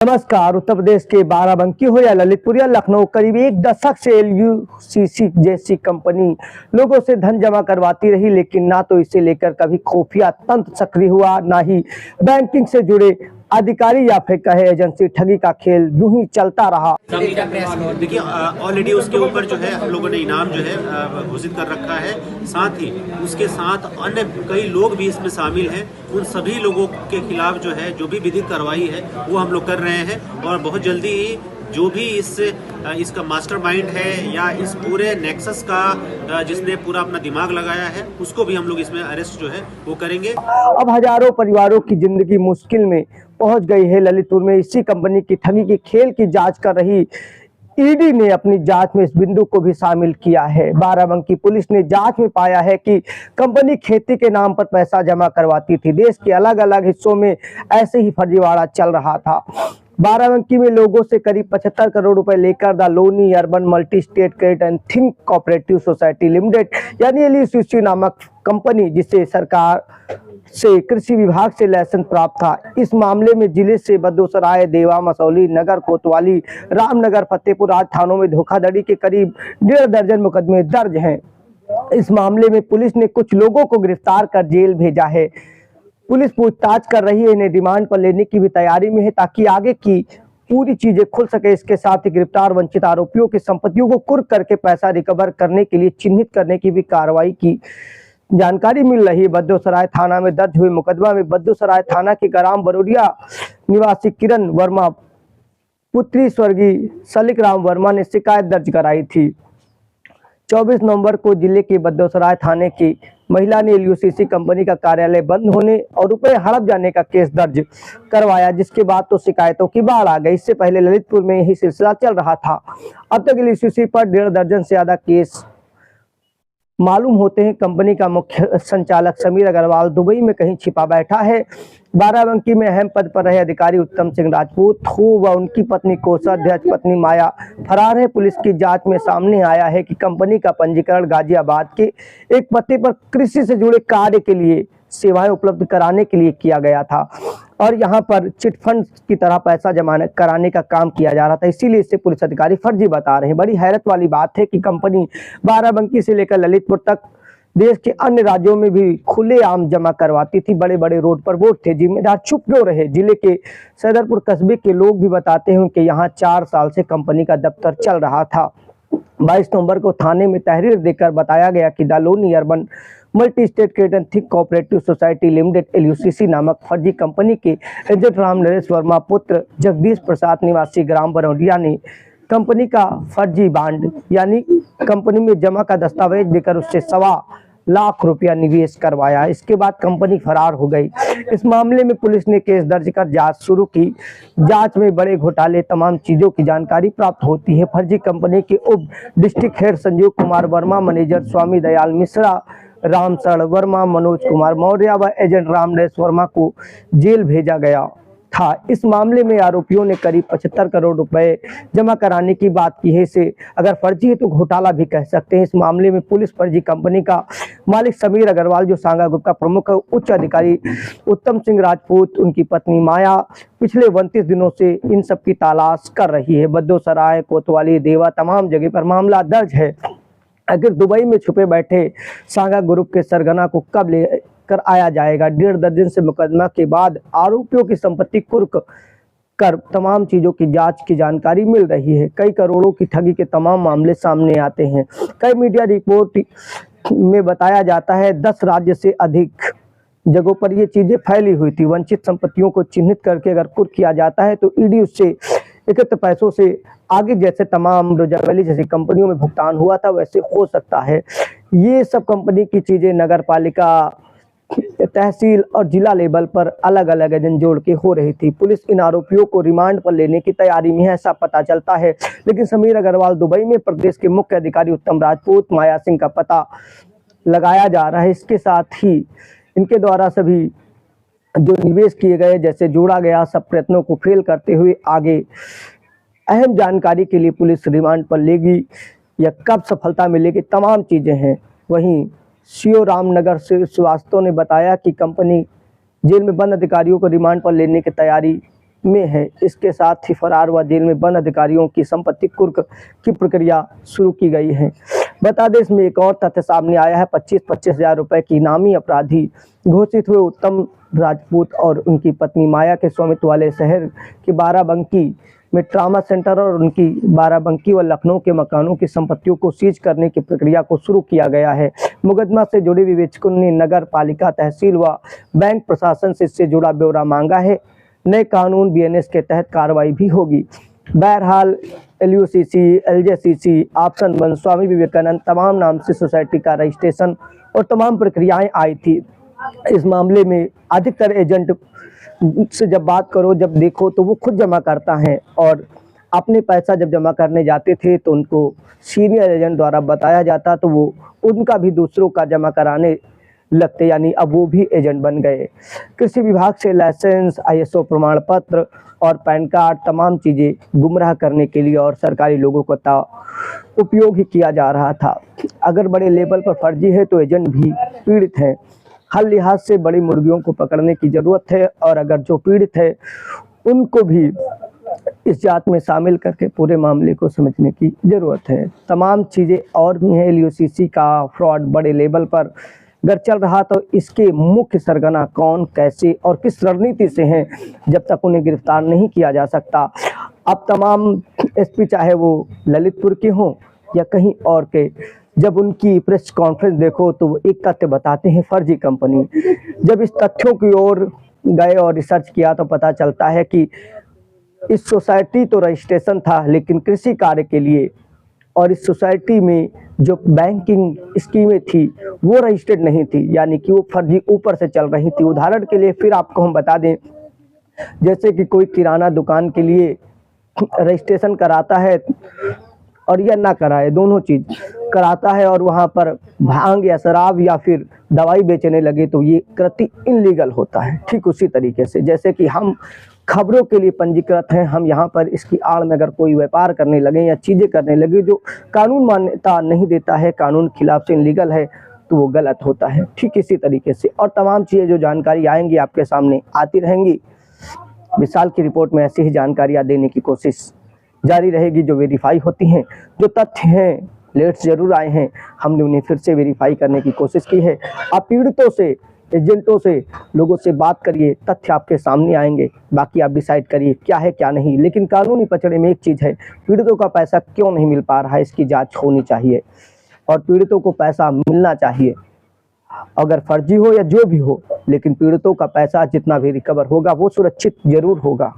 नमस्कार। उत्तर प्रदेश के बाराबंकी हो या ललितपुर या लखनऊ, करीब एक दशक से एलयूसीसी जैसी कंपनी लोगों से धन जमा करवाती रही, लेकिन ना तो इसे लेकर कभी खुफिया तंत्र सक्रिय हुआ, ना ही बैंकिंग से जुड़े अधिकारी या फिर कहे एजेंसी। ठगी का खेल यूं ही चलता रहा। देखिए, ऑलरेडी उसके ऊपर जो है हम लोगों ने इनाम जो है घोषित कर रखा है। साथ ही उसके साथ अन्य कई लोग भी इसमें शामिल हैं। उन सभी लोगों के खिलाफ जो है जो भी विधिक कार्रवाई है वो हम लोग कर रहे हैं, और बहुत जल्दी ही जो भी इसका मास्टरमाइंड है या इस पूरे नेक्सस का जिसने पूरा अपना दिमाग लगाया है उसको भी हम लोग इसमें अरेस्ट जो है वो करेंगे। अब हजारों परिवारों की जिंदगी मुश्किल में पहुंच गई है। ललितपुर में इसी कंपनी की ठगी के खेल की जांच कर रही ईडी ने अपनी जांच में इस बिंदु को भी शामिल किया है। बाराबंकी पुलिस ने जांच में पाया है कि कंपनी खेती के नाम पर पैसा जमा करवाती थी। देश के अलग अलग हिस्सों में ऐसे ही फर्जीवाड़ा चल रहा था। बाराबंकी में लोगों से करीब 75 करोड़ रुपए लेकर the Loni urban multi state credit and थिंक कोऑपरेटिव सोसाइटी लिमिटेड यानी एलयूसीसी नामक कंपनी, जिसे सरकार से कृषि विभाग से लाइसेंस प्राप्त था। इस मामले में जिले से बद्दोसराय, देवा, मसौली, नगर, कोतवाली, रामनगर, फतेहपुर आदि थानों में धोखाधड़ी के करीब 1.5 दर्जन मुकदमे दर्ज हैं। इस मामले में पुलिस ने कुछ लोगों को गिरफ्तार कर जेल भेजा है। पुलिस पूछताछ कर रही है, इन्हें रिमांड पर लेने की भी तैयारी में है ताकि आगे की पूरी चीजें खुल सके। इसके साथ ही गिरफ्तार वंचित आरोपियों की संपत्तियों को कुर्क करके पैसा रिकवर करने के लिए चिन्हित करने की भी कार्रवाई की जानकारी मिल रही है। बद्दोसराय थाना में दर्ज हुए मुकदमा में बद्दोसराय थाना के ग्राम बरोडिया निवासी किरण वर्मा पुत्री स्वर्गीय सलिक राम वर्मा ने शिकायत दर्ज कराई थी। 24 नवंबर को जिले के बद्दोसराय थाने की महिला ने एलयूसीसी कंपनी का कार्यालय बंद होने और रुपए हड़प जाने का केस दर्ज करवाया, जिसके बाद तो शिकायतों की बाढ़ आ गई। इससे पहले ललितपुर में यही सिलसिला चल रहा था। अब तक एलयूसीसी पर 1.5 दर्जन से ज्यादा केस मालूम होते हैं। कंपनी का मुख्य संचालक समीर अग्रवाल दुबई में कहीं छिपा बैठा है। बाराबंकी में अहम पद पर रहे अधिकारी उत्तम सिंह राजपूत व उनकी पत्नी कोषाध्यक्ष पत्नी माया फरार है। पुलिस की जांच में सामने आया है कि कंपनी का पंजीकरण गाजियाबाद के एक पते पर कृषि से जुड़े कार्य के लिए सेवाएं उपलब्ध कराने के लिए किया गया था, और यहां पर चिटफंड की तरह पैसा जमा कराने का काम किया जा रहा था। इसीलिए इसे पुलिस अधिकारी फर्जी बता रहे हैं। बड़ी हैरत वाली बात है कि कंपनी बाराबंकी से लेकर ललितपुर तक देश के अन्य राज्यों में भी खुलेआम जमा करवाती थी। बड़े बड़े रोड पर बोर्ड थे। जिम्मेदार चुप क्यों रहे? जिले के सदरपुर कस्बे के लोग भी बताते हैं कि यहाँ 4 साल से कंपनी का दफ्तर चल रहा था। 22 नवंबर को थाने में तहरीर देकर बताया गया कि the Loni urban multi state credit and थिंक कोऑपरेटिव सोसाइटी लिमिटेड एलयूसीसी नामक फर्जी कंपनी के एजेंट राम नरेश वर्मा पुत्र जगदीश प्रसाद निवासी ग्राम बरौडिया ने कंपनी का फर्जी बांड यानी कंपनी में जमा का दस्तावेज देकर उससे 1.25 लाख रुपया निवेश करवाया। इसके बाद कंपनी फरार हो गई। इस मामले में पुलिस ने केस दर्ज कर जांच शुरू की। जांच में बड़े घोटाले तमाम चीजों की जानकारी प्राप्त होती है। फर्जी कंपनी के उप district head Sanjeev Kumar Verma, manager Swami Dayal Mishra, Ramsar Verma, Manoj Kumar Maurya व एजेंट राम नरेश वर्मा को जेल भेजा गया था। इस मामले में आरोपियों ने करीब 75 करोड़ रुपए जमा कराने की बात की है। इसे अगर फर्जी है तो घोटाला भी कह सकते हैं। इस मामले में पुलिस फर्जी कंपनी का मालिक समीर अग्रवाल, जो सांगा ग्रुप का प्रमुख उच्च अधिकारी उत्तम सिंह राजपूत, उनकी पत्नी माया पिछले 29 दिनों से इन सब की तलाश कर रही है। बद्दोसराय, कोतवाली, देवा तमाम जगह पर मामला दर्ज है। अगर दुबई में छुपे बैठे सांगा ग्रुप के सरगना को कब ले कर आया जाएगा? 1.5 दर्जन से मुकदमा के बाद आरोपियों की संपत्ति कुर्क कर तमाम चीजों की जांच की जानकारी मिल रही है। कई करोड़ों की ठगी के तमाम मामले सामने आते हैं। कई मीडिया रिपोर्ट में बताया जाता है 10 राज्य से अधिक जगहों पर ये चीजें फैली हुई थी। वंचित संपत्तियों को चिन्हित करके अगर कुर्क किया जाता है तो ईडी उससे एकत्र पैसों से आगे जैसे तमाम रोजा वैली जैसी कंपनियों में भुगतान हुआ था वैसे हो सकता है। ये सब कंपनी की चीजें नगर पालिका, तहसील और जिला लेवल पर अलग अलग एजेंट जोड़ के हो रही थी। पुलिस इन आरोपियों को रिमांड पर लेने की तैयारी में है, ऐसा पता चलता है। लेकिन समीर अग्रवाल दुबई में प्रदेश के मुख्य अधिकारी उत्तम राजपूत, माया सिंह का पता लगाया जा रहा है। इसके साथ ही इनके द्वारा सभी जो निवेश किए गए जैसे जोड़ा गया सब प्रयत्नों को फेल करते हुए आगे अहम जानकारी के लिए पुलिस रिमांड पर लेगी या कब सफलता मिलेगी, तमाम चीजें हैं। वहीं सीओ रामनगर श्रीवास्तव ने बताया कि कंपनी जेल में बंद अधिकारियों को रिमांड पर लेने की तैयारी में है। इसके साथ ही फरार व जेल में बंद अधिकारियों की संपत्ति कुर्क की प्रक्रिया शुरू की गई है। बता दें, इसमें एक और तथ्य सामने आया है। 25-25 हजार रुपए की इनामी अपराधी घोषित हुए उत्तम राजपूत और उनकी पत्नी माया के स्वामित्व वाले शहर के बाराबंकी में ट्रामा सेंटर और उनकी बाराबंकी व लखनऊ के मकानों की संपत्तियों को सीज करने की प्रक्रिया को शुरू किया गया है। मुकदमा से जुड़े विवेचकों ने नगर पालिका, तहसील व बैंक प्रशासन से इससे जुड़ा ब्यौरा मांगा है। नए कानून BNS के तहत कार्रवाई भी होगी। बहरहाल LUCC, LJCC, option 1, Swami Vivekananda तमाम नाम से सोसाइटी का रजिस्ट्रेशन और तमाम प्रक्रियाएं आई थी। इस मामले में अधिकतर एजेंट से जब बात करो, जब देखो तो वो खुद जमा करता है और अपने पैसा जब जमा करने जाते थे तो उनको सीनियर एजेंट द्वारा बताया जाता तो वो उनका भी दूसरों का जमा कराने लगते, यानी अब वो भी एजेंट बन गए। कृषि विभाग से लाइसेंस, ISO प्रमाण पत्र और पैन कार्ड तमाम चीज़ें गुमराह करने के लिए और सरकारी लोगों का उपयोग ही किया जा रहा था। अगर बड़े लेवल पर फर्जी है तो एजेंट भी पीड़ित हैं। हर लिहाज से बड़ी मुर्गियों को पकड़ने की ज़रूरत है और अगर जो पीड़ित है उनको भी इस जांच में शामिल करके पूरे मामले को समझने की ज़रूरत है। तमाम चीज़ें और भी हैं। LUCC का फ्रॉड बड़े लेवल पर अगर चल रहा तो इसके मुख्य सरगना कौन, कैसे और किस रणनीति से हैं, जब तक उन्हें गिरफ्तार नहीं किया जा सकता। अब तमाम SP चाहे वो ललितपुर के हों या कहीं और के, जब उनकी प्रेस कॉन्फ्रेंस देखो तो वो एक तथ्य बताते हैं, फर्जी कंपनी। जब इस तथ्यों की ओर गए और रिसर्च किया तो पता चलता है कि इस सोसाइटी तो रजिस्ट्रेशन था लेकिन कृषि कार्य के लिए, और इस सोसाइटी में जो बैंकिंग स्कीमें थी वो रजिस्टर्ड नहीं थी, यानी कि वो फर्जी ऊपर से चल रही थी। उदाहरण के लिए फिर आपको हम बता दें, जैसे कि कोई किराना दुकान के लिए रजिस्ट्रेशन कराता है और या ना कराए, दोनों चीज़ कराता है और वहाँ पर भांग या शराब या फिर दवाई बेचने लगे तो ये कृत्य इनलीगल होता है। ठीक उसी तरीके से जैसे कि हम खबरों के लिए पंजीकृत हैं, हम यहाँ पर इसकी आड़ में अगर कोई व्यापार करने लगे या चीज़ें करने लगे जो कानून मान्यता नहीं देता है, कानून खिलाफ से इनलीगल है, तो वो गलत होता है। ठीक इसी तरीके से और तमाम चीज़ें जो जानकारी आएंगी आपके सामने आती रहेंगी। विशाल की रिपोर्ट में ऐसी ही जानकारियाँ देने की कोशिश जारी रहेगी जो वेरीफाई होती हैं। जो तथ्य हैं लेट्स जरूर आए हैं, हमने उन्हें फिर से वेरीफाई करने की कोशिश की है। आप पीड़ितों से, एजेंटों से, लोगों से बात करिए, तथ्य आपके सामने आएंगे। बाकी आप डिसाइड करिए क्या है क्या नहीं। लेकिन कानूनी पचड़े में एक चीज़ है, पीड़ितों का पैसा क्यों नहीं मिल पा रहा है, इसकी जांच होनी चाहिए और पीड़ितों को पैसा मिलना चाहिए। अगर फर्जी हो या जो भी हो, लेकिन पीड़ितों का पैसा जितना भी रिकवर होगा वो सुरक्षित जरूर होगा।